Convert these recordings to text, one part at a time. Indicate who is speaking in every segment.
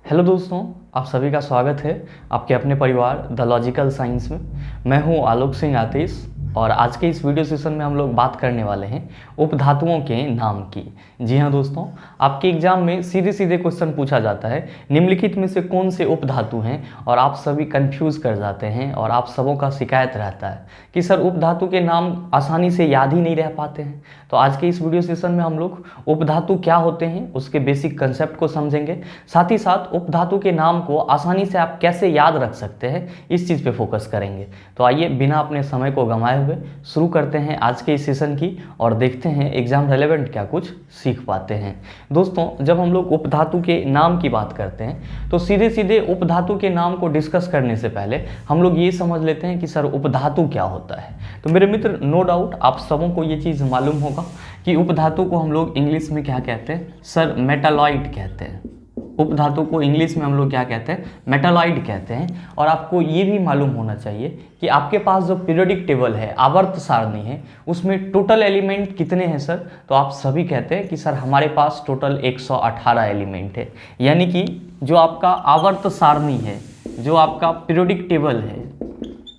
Speaker 1: Hello दोस्तों, आप सभी का स्वागत है आपके अपने परिवार द लॉजिकल साइंस में। मैं हूं आलोक सिंह आतिश और आज के इस वीडियो सेशन में हम लोग बात करने वाले हैं उपधातुओं के नाम की। जी हाँ दोस्तों, आपके एग्जाम में सीधे सीधे क्वेश्चन पूछा जाता है निम्नलिखित में से कौन से उपधातु हैं, और आप सभी कंफ्यूज कर जाते हैं और आप सबों का शिकायत रहता है कि सर उपधातु के नाम आसानी से याद ही नहीं रह पाते हैं। तो आज के इस वीडियो सेशन में हम लोग उपधातु क्या होते हैं उसके बेसिक कंसेप्ट को समझेंगे, साथ ही साथ उपधातु के नाम को आसानी से आप कैसे याद रख सकते हैं इस चीज़ पे फोकस करेंगे। तो आइए बिना अपने समय को गंवाए हुए शुरू करते हैं आज के इस सेशन की और देखते हैं एग्जाम रेलेवेंट क्या कुछ सीख पाते हैं। दोस्तों, जब हम लोग उपधातु के नाम की बात करते हैं तो सीधे सीधे उपधातु के नाम को डिस्कस करने से पहले हम लोग ये समझ लेते हैं कि सर उपधातु क्या होता है। तो मेरे मित्र, नो डाउट आप सबों को ये चीज़ मालूम होगा कि उपधातु को हम लोग इंग्लिश में क्या कहते हैं सर, मेटालॉइड कहते हैं। उपधातु को इंग्लिश में हम लोग क्या कहते हैं, मेटालॉइड कहते हैं। और आपको ये भी मालूम होना चाहिए कि आपके पास जो पीरियोडिक टेबल है, आवर्त सारणी है, उसमें टोटल एलिमेंट कितने हैं सर। तो आप सभी कहते हैं कि सर हमारे पास टोटल 118 एलिमेंट है। यानी कि जो आपका आवर्त सारणी है, जो आपका पीरियोडिक टेबल है,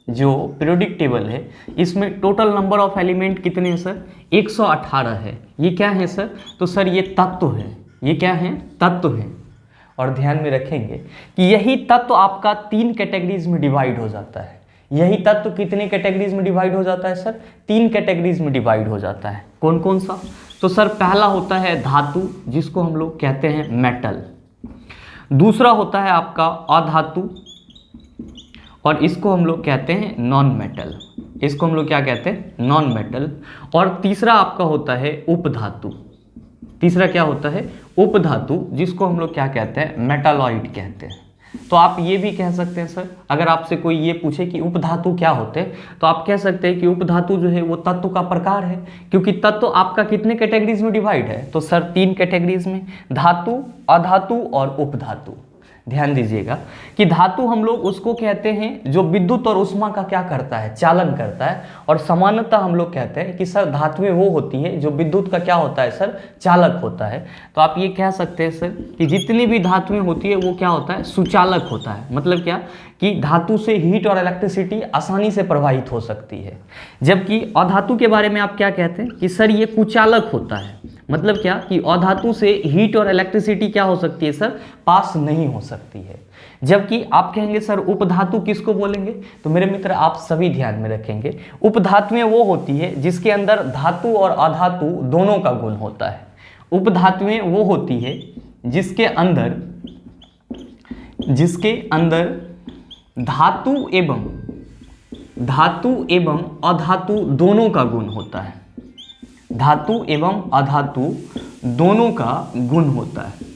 Speaker 1: जो पीरियोडिक टेबल है, इसमें टोटल नंबर ऑफ एलिमेंट कितने हैं सर, 118 है। ये क्या है सर, तो सर ये तत्व है। ये क्या है, तत्व है। और ध्यान में रखेंगे कि यही तत्व आपका 3 कैटेगरीज में डिवाइड हो जाता है। यही तत्व कितने कैटेगरीज में डिवाइड हो जाता है सर, 3 कैटेगरीज में डिवाइड हो जाता है। कौन कौन सा, तो सर पहला होता है धातु, जिसको हम लोग कहते हैं मेटल। दूसरा होता है आपका अधातु, और इसको हम लोग कहते हैं नॉन मेटल। इसको हम लोग क्या कहते हैं, नॉन मेटल। और तीसरा आपका होता है उपधातु। तीसरा क्या होता है, उपधातु, जिसको हम लोग क्या कहते हैं, मेटालॉइड कहते हैं। तो आप ये भी कह सकते हैं सर, अगर आपसे कोई ये पूछे कि उपधातु क्या होते हैं, तो आप कह सकते हैं कि उपधातु जो है वो तत्व का प्रकार है, क्योंकि तत्व आपका कितने कैटेगरीज में डिवाइड है, तो सर 3 कैटेगरीज में, धातु, अधातु और उपधातु। ध्यान दीजिएगा कि धातु हम लोग उसको कहते हैं जो विद्युत और ऊष्मा का क्या करता है, चालन करता है। और सामान्यतः हम लोग कहते हैं कि सर धातुएं वो होती है जो विद्युत का क्या होता है सर, चालक होता है। तो आप ये कह सकते हैं सर कि जितनी भी धातुएं होती है वो क्या होता है, सुचालक होता है। मतलब क्या कि धातु से हीट और इलेक्ट्रिसिटी आसानी से प्रवाहित हो सकती है। जबकि अधातु के बारे में आप क्या कहते हैं कि सर ये कुचालक होता है। मतलब क्या कि अधातु से हीट और इलेक्ट्रिसिटी क्या हो सकती है सर, पास नहीं हो सकती है। जबकि आप कहेंगे सर उपधातु किसको बोलेंगे, तो मेरे मित्र आप सभी ध्यान में रखेंगे, उपधातुएं वो होती है जिसके अंदर धातु और अधातु दोनों का गुण होता है। उपधातुएं वो होती है जिसके अंदर धातु एवं अधातु दोनों का गुण होता है। धातु एवं अधातु दोनों का गुण होता है।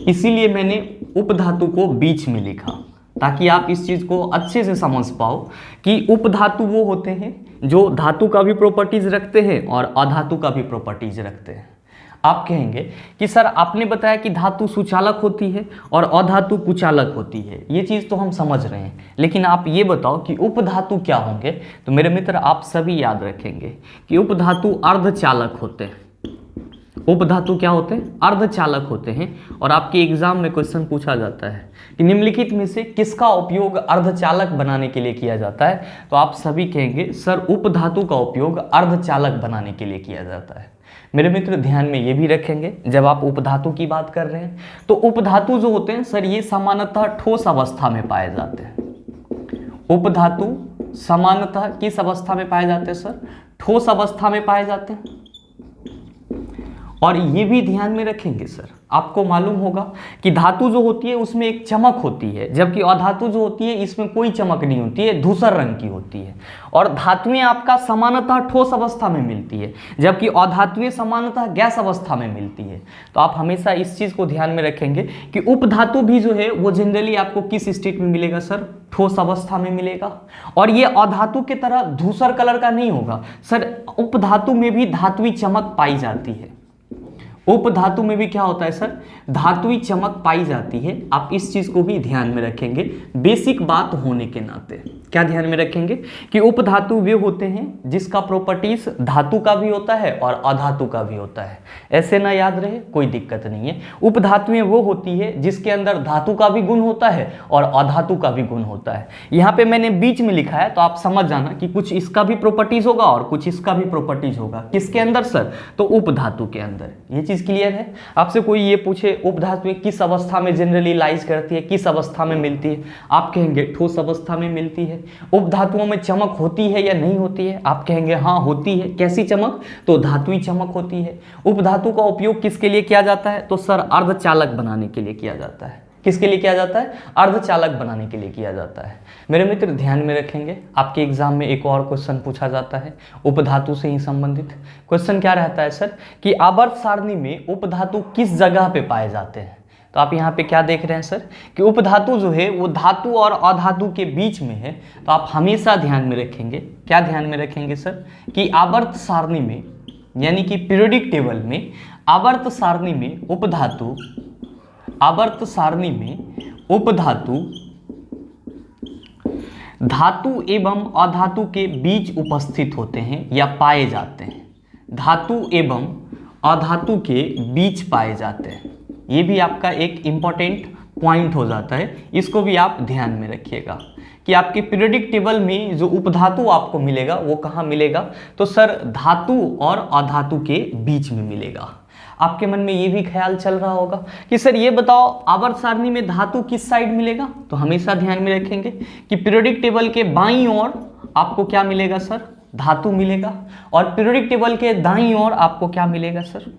Speaker 1: इसीलिए मैंने उपधातु को बीच में लिखा, ताकि आप इस चीज को अच्छे से समझ पाओ कि उपधातु वो होते हैं जो धातु का भी प्रॉपर्टीज रखते हैं और अधातु का भी प्रॉपर्टीज रखते हैं। आप कहेंगे कि सर आपने बताया कि धातु सुचालक होती है और अधातु कुचालक होती है, ये चीज़ तो हम समझ रहे हैं, लेकिन आप ये बताओ कि उपधातु क्या होंगे। तो मेरे मित्र आप सभी याद रखेंगे कि उपधातु अर्धचालक होते हैं। उपधातु क्या होते हैं, अर्धचालक होते हैं। और आपके एग्जाम में क्वेश्चन पूछा जाता है कि निम्नलिखित में से किसका उपयोग अर्धचालक बनाने के लिए किया जाता है, तो आप सभी कहेंगे सर उपधातु का उपयोग अर्धचालक बनाने के लिए किया जाता है। मेरे मित्र ध्यान में ये भी रखेंगे, जब आप उपधातु की बात कर रहे हैं तो उपधातु जो होते हैं सर ये सामान्यतः ठोस अवस्था में पाए जाते हैं। उपधातु सामान्यतः किस अवस्था में पाए जाते हैं सर, ठोस अवस्था में पाए जाते हैं। और ये भी ध्यान में रखेंगे सर, आपको मालूम होगा कि धातु जो होती है उसमें एक चमक होती है, जबकि अधातु जो होती है इसमें कोई चमक नहीं होती है, धूसर रंग की होती है। और धातुएं आपका सामान्यतः ठोस अवस्था में मिलती है, जबकि अधातुएं सामान्यतः गैस अवस्था में मिलती है। तो आप हमेशा इस चीज को ध्यान में रखेंगे कि उपधातु भी जो है वो जनरली आपको किस स्टेट में मिलेगा सर, ठोस अवस्था में मिलेगा। और ये अधातु की तरह धूसर कलर का नहीं होगा सर, उपधातु में भी धातुई चमक पाई जाती है। उपधातु में भी क्या होता है सर, धातुई चमक पाई जाती है। आप इस चीज को भी ध्यान में रखेंगे बेसिक बात होने के नाते। क्या ध्यान में रखेंगे कि उपधातु वे होते हैं जिसका प्रॉपर्टीज धातु का भी होता है और अधातु का भी होता है। ऐसे ना याद रहे, कोई दिक्कत नहीं है। उपधातुएं वो होती है जिसके अंदर धातु का भी गुण होता है और अधातु का भी गुण होता है। यहाँ पे मैंने बीच में लिखा है तो आप समझ जाना कि कुछ इसका भी प्रॉपर्टीज होगा और कुछ इसका भी प्रॉपर्टीज होगा। किसके अंदर सर? तो उपधातु के अंदर। ये चीज क्लियर है? आपसे कोई ये पूछे उपधातुएं किस अवस्था में जनरली लाइज करती है, किस अवस्था में मिलती है, आप कहेंगे ठोस अवस्था में मिलती है। उपधातुओं में चमक होती है या नहीं होती है? आप कहेंगे हाँ होती है। कैसी चमक? तो धातुई चमक होती है। उपधातु का उपयोग किसके लिए किया जाता है? तो सर अर्धचालक बनाने के लिए किया जाता है। किसके लिए किया जाता है? अर्धचालक बनाने के लिए किया जाता है। मेरे मित्र ध्यान में रखेंगे, आपके एग्जाम में एक और क्वेश्चन पूछा जाता है उपधातु से ही संबंधित। क्वेश्चन क्या रहता है सर कि आवर्त सारणी में उपधातु किस जगह पे पाए जाते हैं? तो आप यहाँ पे क्या देख रहे हैं सर कि उपधातु जो है वो धातु और अधातु के बीच में है। तो आप हमेशा ध्यान में रखेंगे, क्या ध्यान में रखेंगे सर कि आवर्त सारणी में यानी कि पीरियोडिक टेबल में आवर्त सारणी में उपधातु, आवर्त सारणी में उपधातु धातु एवं अधातु के बीच उपस्थित होते हैं या पाए जाते हैं। धातु एवं अधातु के बीच पाए जाते हैं। ये भी आपका एक इंपॉर्टेंट पॉइंट हो जाता है, इसको भी आप ध्यान में रखिएगा कि आपके पीरियोडिक टेबल में जो उपधातु आपको मिलेगा वो कहाँ मिलेगा? तो सर धातु और अधातु के बीच में मिलेगा। आपके मन में ये भी ख्याल चल रहा होगा कि सर ये बताओ आवर्त सारणी में धातु किस साइड मिलेगा? तो हमेशा ध्यान में रखेंगे कि पीरियोडिक टेबल के बाईं ओर आपको क्या मिलेगा सर? धातु मिलेगा। और पीरियोडिक टेबल के दाईं ओर आपको क्या मिलेगा सर?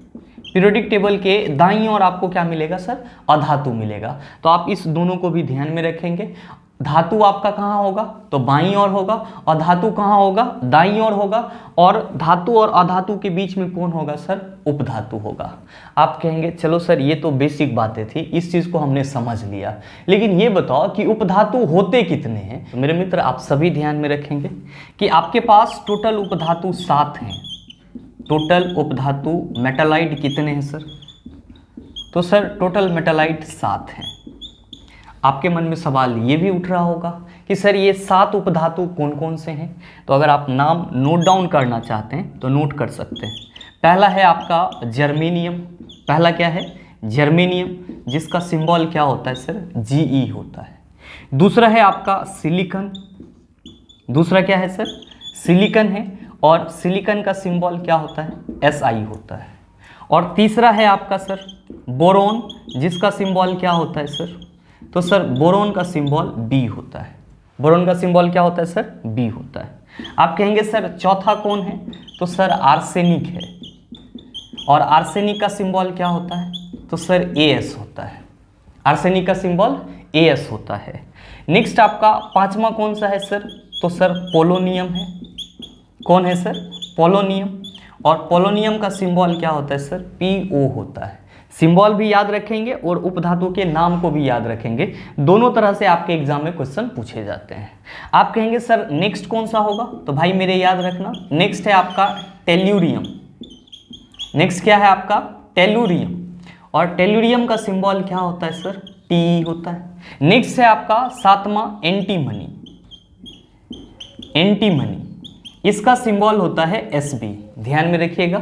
Speaker 1: पीरियोडिक टेबल के दाईं ओर आपको क्या मिलेगा सर? अधातु मिलेगा। तो आप इस दोनों को भी ध्यान में रखेंगे। धातु आपका कहाँ होगा? तो बाईं ओर होगा। अधातु कहाँ होगा? दाईं ओर होगा। और धातु और अधातु के बीच में कौन होगा सर? उपधातु होगा। आप कहेंगे चलो सर ये तो बेसिक बातें थी, इस चीज को हमने समझ लिया, लेकिन ये बताओ कि उपधातु होते कितने हैं? तो मेरे मित्र आप सभी ध्यान में रखेंगे कि आपके पास टोटल उपधातु 7 हैं। टोटल उपधातु मेटालाइट कितने हैं सर? तो सर टोटल मेटालाइट 7 हैं। आपके मन में सवाल ये भी उठ रहा होगा कि सर ये 7 उपधातु कौन कौन से हैं? तो अगर आप नाम नोट डाउन करना चाहते हैं तो नोट कर सकते हैं। पहला है आपका जर्मेनियम। पहला क्या है? जर्मेनियम, जिसका सिंबल क्या होता है सर? Ge होता है। दूसरा है आपका सिलिकॉन। दूसरा क्या है सर? सिलिकॉन है और सिलिकॉन का सिंबल क्या होता है? Si होता है। और तीसरा है आपका सर बोरोन, जिसका सिंबल क्या होता है सर? तो सर बोरोन का सिंबल B होता है। बोरोन का सिंबल क्या होता है सर? B होता है। आप कहेंगे सर चौथा कौन है? तो सर आर्सेनिक है। और आर्सेनिक का सिंबल क्या होता है? तो सर As होता है। आर्सेनिक का सिंबल As होता है। नेक्स्ट आपका पांचवा कौन सा है सर? तो सर पोलोनियम है। कौन है सर? पोलोनियम। और पोलोनियम का सिंबल क्या होता है सर? PO होता है। सिंबल भी याद रखेंगे और उपधातु के नाम को भी याद रखेंगे। दोनों तरह से आपके एग्जाम में क्वेश्चन पूछे जाते हैं। आप कहेंगे सर नेक्स्ट कौन सा होगा? तो भाई मेरे याद रखना, नेक्स्ट है आपका टेल्यूरियम। नेक्स्ट क्या है आपका? टेल्यूरियम। और टेल्यूरियम का सिंबल क्या होता है सर? Te होता है। नेक्स्ट है आपका 7वां एंटीमनी। एंटीमनी, इसका सिंबल होता है Sb। ध्यान में रखिएगा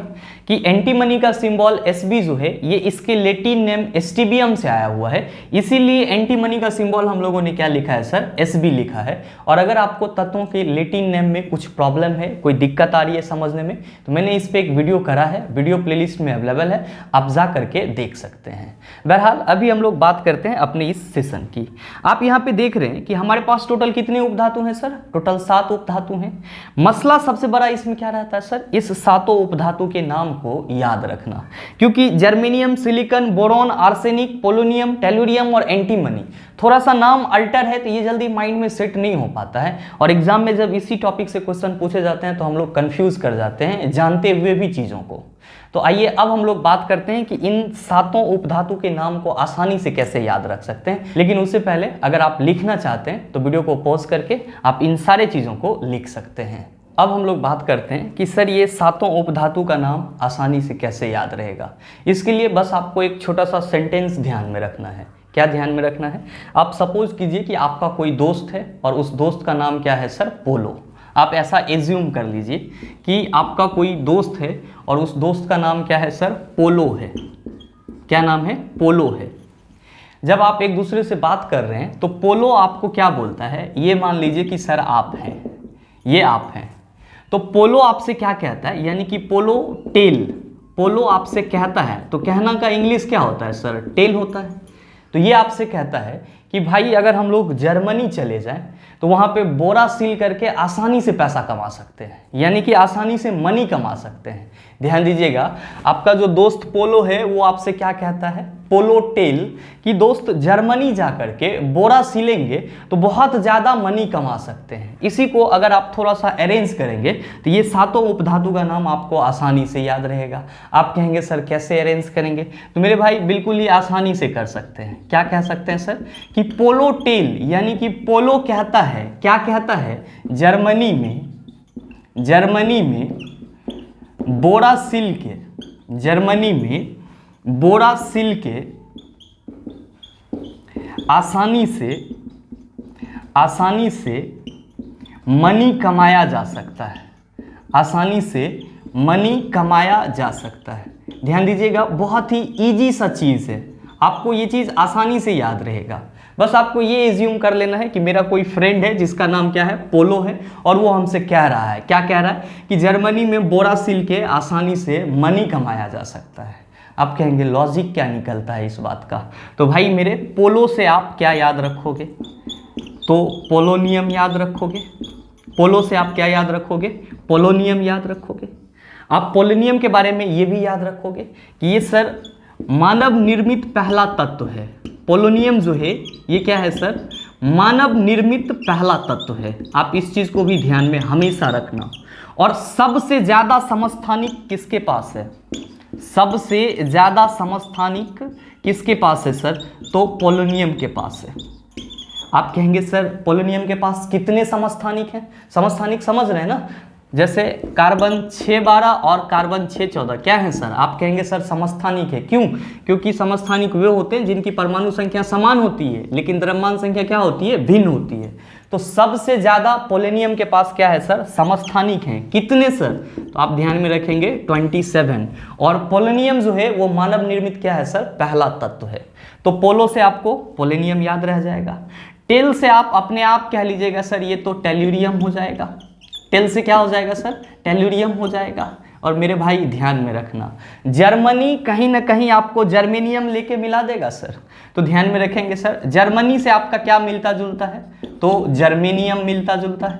Speaker 1: कि एंटीमनी का सिंबल Sb जो है ये इसके लैटिन नेम एस्टिबियम से आया हुआ है, इसीलिए एंटीमनी का सिंबल हम लोगों ने क्या लिखा है सर? Sb लिखा है। और अगर आपको तत्वों के लैटिन नेम में कुछ प्रॉब्लम है, कोई दिक्कत आ रही है समझने में, तो मैंने इस पर एक वीडियो करा है, वीडियो प्लेलिस्ट में अवेलेबल है, आप जा करके देख सकते हैं। बहरहाल अभी हम लोग बात करते हैं अपने इस सेशन की। आप यहाँ पे देख रहे हैं कि हमारे पास टोटल कितने उपधातु हैं सर? टोटल 7 उपधातु हैं। मसला सबसे बड़ा इसमें क्या रहता है सर? इस 7 उपधातु के नाम को याद रखना, क्योंकि germanium, silicon, boron, arsenic, polonium, tellurium और एंटीमनी थोड़ा सा नाम अल्टर है तो ये जल्दी माइंड में सेट नहीं हो पाता है, और एग्जाम में जब इसी टॉपिक से क्वेश्चन पूछे जाते हैं तो हम लोग कंफ्यूज कर जाते हैं जानते हुए भी चीज़ों को। तो आइए अब हम लोग बात करते हैं कि इन 7 उपधातु के नाम को आसानी से कैसे याद रख सकते हैं। लेकिन उससे पहले अगर आप लिखना चाहते हैं तो वीडियो को पॉज करके आप इन सारे चीज़ों को लिख सकते हैं। अब हम लोग बात करते हैं कि सर ये 7 उपधातु का नाम आसानी से कैसे याद रहेगा। इसके लिए बस आपको एक छोटा सा सेंटेंस ध्यान में रखना है। क्या ध्यान में रखना है? आप सपोज कीजिए कि आपका कोई दोस्त है और उस दोस्त का नाम क्या है सर? पोलो। आप ऐसा एज्यूम कर लीजिए कि आपका कोई दोस्त है और उस दोस्त का नाम क्या है सर? पोलो है। क्या नाम है? पोलो है। जब आप एक दूसरे से बात कर रहे हैं तो पोलो आपको क्या बोलता है? ये मान लीजिए कि सर आप हैं, ये आप हैं, तो पोलो आपसे क्या कहता है? यानी कि पोलो टेल, पोलो आपसे कहता है, तो कहना का इंग्लिश क्या होता है सर? टेल होता है। तो ये आपसे कहता है कि भाई अगर हम लोग जर्मनी चले जाएं तो वहाँ पे बोरा सील करके आसानी से पैसा कमा सकते हैं, यानी कि आसानी से मनी कमा सकते हैं। ध्यान दीजिएगा, आपका जो दोस्त पोलो है वो आपसे क्या कहता है? पोलो टेल, कि दोस्त जर्मनी जा करके बोरा सिलेंगे तो बहुत ज़्यादा मनी कमा सकते हैं। इसी को अगर आप थोड़ा सा अरेंज करेंगे तो ये सातों उपधातु का नाम आपको आसानी से याद रहेगा। आप कहेंगे सर कैसे अरेंज करेंगे? तो मेरे भाई बिल्कुल ही आसानी से कर सकते हैं। क्या कह सकते हैं सर? कि पोलो टेल, यानी कि पोलो कहता है, क्या कहता है? जर्मनी में बोरा सिल के, जर्मनी में बोरा सिल के आसानी से मनी कमाया जा सकता है, आसानी से मनी कमाया जा सकता है। ध्यान दीजिएगा, बहुत ही इजी सा चीज़ है, आपको ये चीज़ आसानी से याद रहेगा। बस आपको ये एज्यूम कर लेना है कि मेरा कोई फ्रेंड है जिसका नाम क्या है? पोलो है, और वो हमसे कह रहा है, क्या कह रहा है? कि जर्मनी में बोरा सिल के आसानी से मनी कमाया जा सकता है। आप कहेंगे लॉजिक क्या निकलता है इस बात का? तो भाई मेरे पोलो से आप क्या याद रखोगे? तो पोलोनियम याद रखोगे। पोलो से आप क्या याद रखोगे? पोलोनियम याद रखोगे। आप पोलोनियम के बारे में ये भी याद रखोगे कि ये सर मानव निर्मित पहला तत्व है। पोलोनियम जो है ये क्या है सर? मानव निर्मित पहला तत्व है। आप इस चीज़ को भी ध्यान में हमेशा रखना। और सबसे ज़्यादा समस्थानिक किसके पास है? सबसे ज़्यादा समस्थानिक किसके पास है सर? तो पोलोनियम के पास है। आप कहेंगे सर पोलोनियम के पास कितने समस्थानिक हैं? समस्थानिक समझ रहे हैं ना? जैसे कार्बन 612 और कार्बन 614 क्या है सर? आप कहेंगे सर समस्थानिक है। क्यों? क्योंकि समस्थानिक वे होते हैं जिनकी परमाणु संख्या समान होती है लेकिन द्रव्यमान संख्या क्या होती है? भिन्न होती है। तो सबसे ज़्यादा पोलोनियम के पास क्या है सर? समस्थानिक हैं। कितने सर? तो आप ध्यान में रखेंगे 27। और पोलोनियम जो है वो मानव निर्मित क्या है सर? पहला तत्व है। तो पोलो से आपको पोलोनियम याद रह जाएगा। टेल से आप अपने आप कह लीजिएगा सर ये तो टेल्यूरियम हो जाएगा। टेल से क्या हो जाएगा सर? टेल्यूरियम हो जाएगा। और मेरे भाई ध्यान में रखना, जर्मनी कहीं ना कहीं आपको जर्मेनियम लेके मिला देगा सर। तो ध्यान में रखेंगे सर, जर्मनी से आपका क्या मिलता जुलता है? तो जर्मेनियम मिलता जुलता है,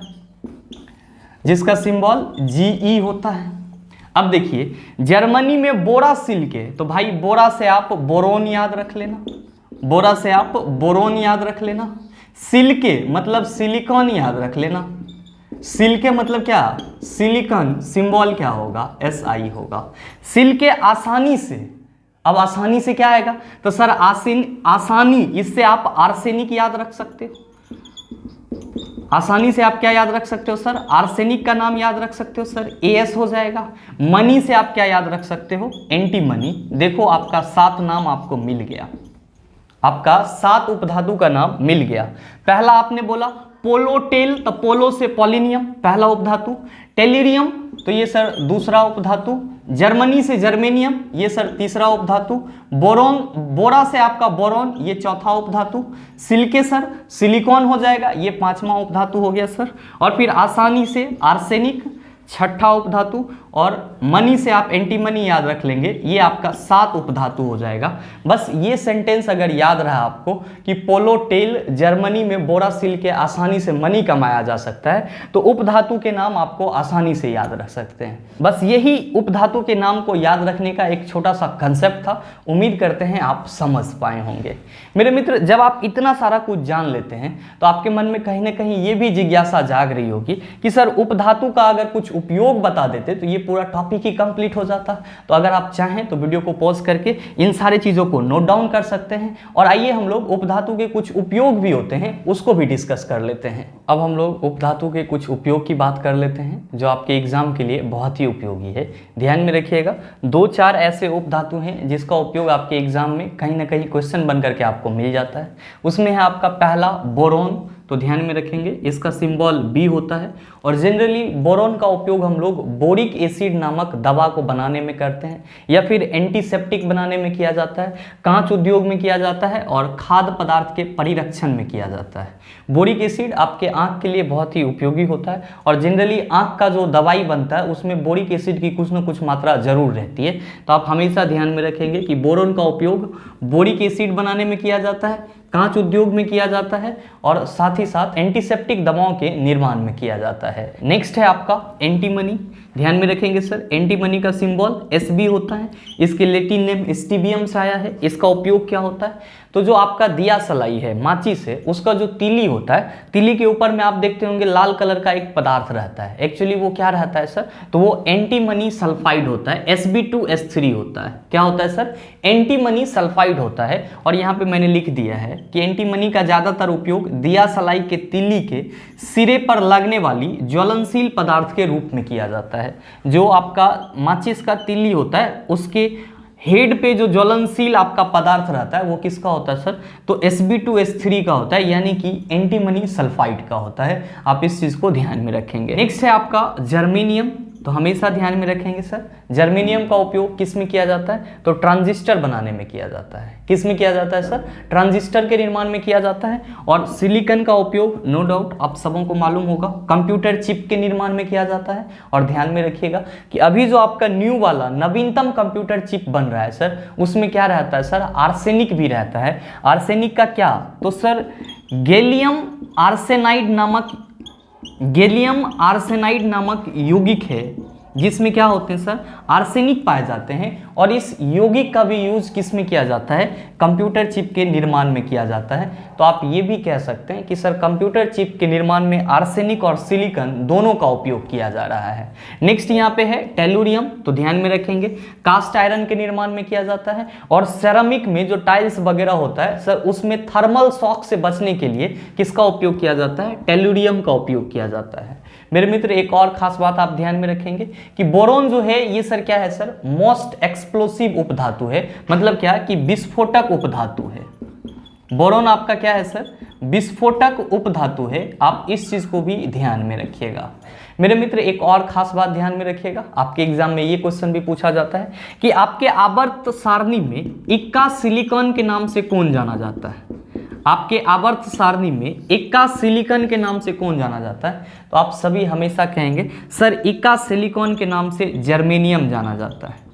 Speaker 1: जिसका सिंबल Ge होता है। अब देखिए, जर्मनी में बोरा सिल के, तो भाई बोरा से आप बोरोन याद रख लेना, बोरा से आप बोरोन याद रख लेना। सिल्के मतलब सिलिकॉन याद रख लेना। सिल्के मतलब क्या? सिलिकॉन, सिंबल क्या होगा? Si होगा। सिल्के आसानी से, अब आसानी से क्या आएगा? तो सर आसानी, इससे आप आर्सेनिक याद रख सकते हो। आसानी से आप क्या याद रख सकते हो सर? आर्सेनिक का नाम याद रख सकते हो सर, As हो जाएगा। मनी से आप क्या याद रख सकते हो? एंटीमनी। देखो आपका 7 नाम आपको मिल गया, आपका 7 उपधातु का नाम मिल गया। पहला आपने बोला पोलो टेल, तो पोलो से पोलिनियम पहला उपधातु। टेल्यूरियम तो ये सर दूसरा उपधातु। जर्मनी से जर्मेनियम ये सर तीसरा उपधातु। बोरोन, बोरा से आपका बोरोन ये चौथा उपधातु। सिल्के सर सिलिकॉन हो जाएगा, ये 5वां उपधातु हो गया सर। और फिर आसानी से आर्सेनिक छठा उपधातु। और मनी से आप एंटीमनी याद रख लेंगे, ये आपका 7 उपधातु हो जाएगा। बस ये सेंटेंस अगर याद रहा आपको कि पोलो टेल जर्मनी में बोरा सिल के आसानी से मनी कमाया जा सकता है, तो उपधातु के नाम आपको आसानी से याद रख सकते हैं। बस यही उपधातु के नाम को याद रखने का एक छोटा सा कंसेप्ट था। उम्मीद करते हैं आप समझ पाए होंगे। मेरे मित्र, जब आप इतना सारा कुछ जान लेते हैं तो आपके मन में कहीं ना कहीं ये भी जिज्ञासा जाग रही होगी कि सर उपधातु का अगर कुछ उपयोग बता देते तो ये पूरा टॉपिक ही कंप्लीट हो जाता। तो अगर आप चाहें तो वीडियो को पॉज करके इन सारी चीज़ों को नोट डाउन कर सकते हैं। और आइए हम लोग उपधातु के कुछ उपयोग भी होते हैं उसको भी डिस्कस कर लेते हैं। अब हम लोग उपधातु के कुछ उपयोग की बात कर लेते हैं जो आपके एग्जाम के लिए बहुत ही उपयोगी है। ध्यान में रखिएगा, 2-4 ऐसे उपधातु हैं जिसका उपयोग आपके एग्जाम में कहीं ना कहीं क्वेश्चन बन करके आपको मिल जाता है। उसमें है आपका पहला बोरोन। तो ध्यान में रखेंगे इसका सिंबल बी होता है और जनरली बोरोन का उपयोग हम लोग बोरिक एसिड नामक दवा को बनाने में करते हैं या फिर एंटीसेप्टिक बनाने में किया जाता है, कांच उद्योग में किया जाता है और खाद्य पदार्थ के परिरक्षण में किया जाता है। बोरिक एसिड आपके आंख के लिए बहुत ही उपयोगी होता है और जनरली आंख का जो दवाई बनता है उसमें बोरिक एसिड की कुछ न कुछ मात्रा जरूर रहती है। तो आप हमेशा ध्यान में रखेंगे कि बोरोन का उपयोग बोरिक एसिड बनाने में किया जाता है, कांच उद्योग में किया जाता है और साथ ही साथ एंटीसेप्टिक दवाओं के निर्माण में किया जाता है। नेक्स्ट है आपका एंटीमनी। ध्यान में रखेंगे सर, एंटीमनी का सिंबल एसबी होता है। इसके लैटिन नेम स्टीबियम से आया है। इसका उपयोग क्या होता है? तो जो आपका दिया सलाई है, माचिस है, उसका जो तीली होता है, तीली के ऊपर में आप देखते होंगे लाल कलर का एक पदार्थ रहता है। एक्चुअली वो क्या रहता है सर? तो वो एंटीमनी सल्फाइड होता है, Sb2H3 होता है। क्या होता है सर? एंटीमनी सल्फाइड होता है। और यहाँ पे मैंने लिख दिया है कि एंटीमनी का ज़्यादातर उपयोग दिया सलाई के तीली के सिरे पर लगने वाली ज्वलनशील पदार्थ के रूप में किया जाता है। जो आपका माचिस का तीली होता है उसके हेड पे जो ज्वलनशील आपका पदार्थ रहता है वो किसका होता है सर? तो Sb2H3 का होता है, यानी कि एंटीमनी सल्फाइड का होता है। आप इस चीज को ध्यान में रखेंगे। नेक्स्ट है आपका जर्मेनियम। तो हमेशा ध्यान में रखेंगे सर, जर्मेनियम का उपयोग किस में किया जाता है? तो ट्रांजिस्टर बनाने में किया जाता है। किस में किया जाता है सर? ट्रांजिस्टर के निर्माण में किया जाता है। और सिलिकॉन का उपयोग नो डाउट आप सबों को मालूम होगा, कंप्यूटर चिप के निर्माण में किया जाता है। और ध्यान में रखिएगा कि अभी जो आपका न्यू वाला नवीनतम कंप्यूटर चिप बन रहा है सर, उसमें क्या रहता है सर? आर्सेनिक भी रहता है। आर्सेनिक का क्या? तो सर गैलियम आर्सेनाइड नामक यौगिक है जिसमें क्या होते हैं सर? आर्सेनिक पाए जाते हैं। और इस यौगिक का भी यूज किस में किया जाता है? कंप्यूटर चिप के निर्माण में किया जाता है। तो आप ये भी कह सकते हैं कि सर कंप्यूटर चिप के निर्माण में आर्सेनिक और सिलिकॉन दोनों का उपयोग किया जा रहा है। नेक्स्ट यहाँ पे है टेलुरियम। तो ध्यान में रखेंगे कास्ट आयरन के निर्माण में किया जाता है। और सेरामिक में जो टाइल्स वगैरह होता है सर, उसमें थर्मल शॉक से बचने के लिए किसका उपयोग किया जाता है? टेलुरियम का उपयोग किया जाता है। मेरे मित्र एक और खास बात आप ध्यान में रखेंगे कि बोरोन जो है ये सर क्या है सर? मोस्ट एक्सप्लोसिव उपधातु है। मतलब क्या कि विस्फोटक उपधातु है। बोरोन आपका क्या है सर? विस्फोटक उपधातु है। आप इस चीज को भी ध्यान में रखिएगा। मेरे मित्र एक और खास बात ध्यान में रखिएगा, आपके एग्जाम में ये क्वेश्चन भी पूछा जाता है कि आपके आवर्त सारणी में इक्का सिलिकॉन के नाम से कौन जाना जाता है? आपके आवर्त सारणी में इक्का सिलिकॉन के नाम से कौन जाना जाता है? तो आप सभी हमेशा कहेंगे सर इक्का सिलिकॉन के नाम से जर्मेनियम जाना जाता है।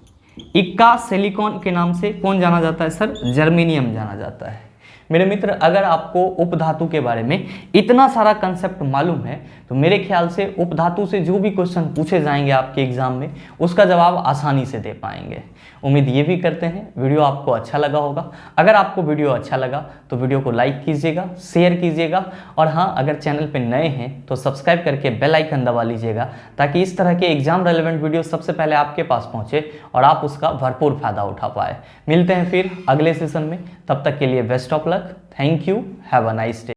Speaker 1: इक्का सिलिकॉन के नाम से कौन जाना जाता है सर? जर्मेनियम जाना जाता है। मेरे मित्र अगर आपको उपधातु के बारे में इतना सारा कंसेप्ट मालूम है तो मेरे ख्याल से उपधातु से जो भी क्वेश्चन पूछे जाएंगे आपके एग्जाम में उसका जवाब आसानी से दे पाएंगे। उम्मीद ये भी करते हैं वीडियो आपको अच्छा लगा होगा। अगर आपको वीडियो अच्छा लगा तो वीडियो को लाइक कीजिएगा, शेयर कीजिएगा और हाँ, अगर चैनल पे नए हैं तो सब्सक्राइब करके बेल आइकन दबा लीजिएगा ताकि इस तरह के एग्जाम रेलेवेंट वीडियो सबसे पहले आपके पास पहुँचे और आप उसका भरपूर फायदा उठा पाए। मिलते हैं फिर अगले सेशन में, तब तक के लिए best of luck. Thank you, have a nice day.